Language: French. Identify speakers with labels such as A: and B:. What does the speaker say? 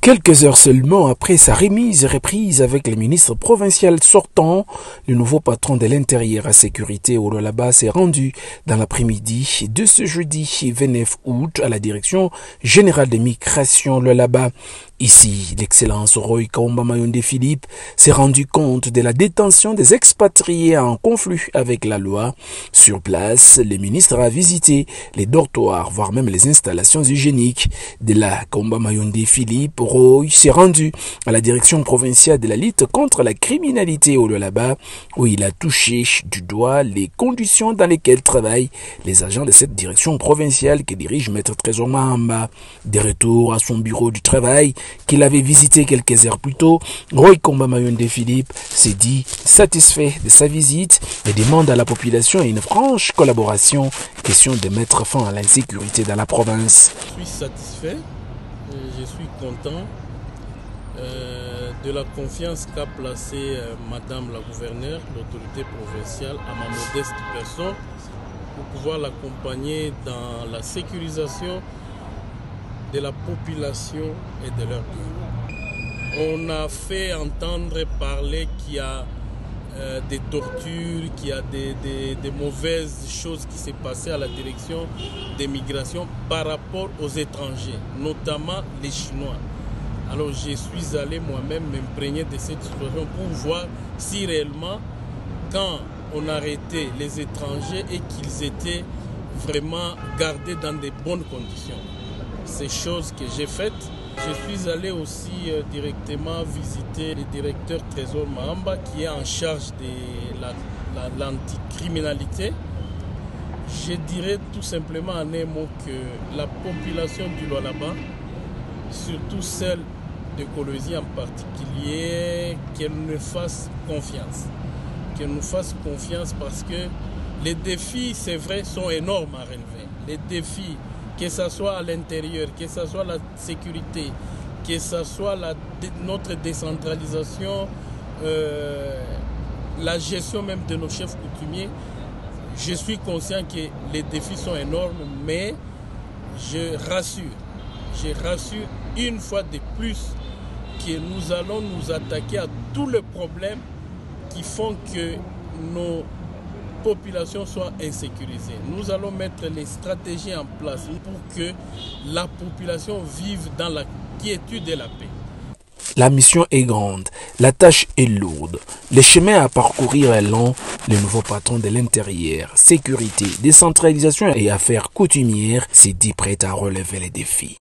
A: Quelques heures seulement après sa remise et reprise avec le ministre provincial sortant, le nouveau patron de l'intérieur à sécurité au Lualaba s'est rendu dans l'après-midi de ce jeudi 29 août à la direction générale des migrations Lualaba. Ici, l'excellence Roy Kaumba Mayonde Philippe s'est rendu compte de la détention des expatriés en conflit avec la loi. Sur place, le ministre a visité les dortoirs, voire même les installations hygiéniques. De la Kaumba Mayonde Philippe, Roy s'est rendu à la direction provinciale de la lutte contre la criminalité au Lualaba, où il a touché du doigt les conditions dans lesquelles travaillent les agents de cette direction provinciale que dirige Maître Trésor Mahamba. De retour à son bureau du travail, qu'il avait visité quelques heures plus tôt, Roy Kaumba Mayonde Philippe s'est dit satisfait de sa visite et demande à la population une franche collaboration, question de mettre fin à l'insécurité dans la province.
B: Je suis satisfait, je suis content de la confiance qu'a placée Madame la gouverneure, l'autorité provinciale, à ma modeste personne pour pouvoir l'accompagner dans la sécurisation de la population et de leur bien. On a fait entendre parler qu'il y a des tortures, qu'il y a des mauvaises choses qui s'est passées à la direction des migrations par rapport aux étrangers, notamment les Chinois. Alors je suis allé moi-même m'imprégner de cette situation pour voir si réellement, quand on arrêtait les étrangers et qu'ils étaient vraiment gardés dans de bonnes conditions. Ces choses que j'ai faites. Je suis allé aussi directement visiter le directeur Trésor Mahamba qui est en charge de l'anticriminalité. Je dirais tout simplement en un mot que la population du Lualaba, surtout celle de Kolwezi en particulier, qu'elle nous fasse confiance. Qu'elle nous fasse confiance parce que les défis, c'est vrai, sont énormes à relever. Les défis, que ce soit à l'intérieur, que ce soit la sécurité, que ce soit notre décentralisation, la gestion même de nos chefs coutumiers, je suis conscient que les défis sont énormes, mais je rassure une fois de plus que nous allons nous attaquer à tous les problèmes qui font que nos population soit insécurisée. Nous allons mettre les stratégies en place pour que la population vive dans la quiétude et la paix.
A: La mission est grande, la tâche est lourde, le chemin à parcourir est long. Le nouveau patron de l'intérieur, sécurité, décentralisation et affaires coutumières s'est dit prêt à relever les défis.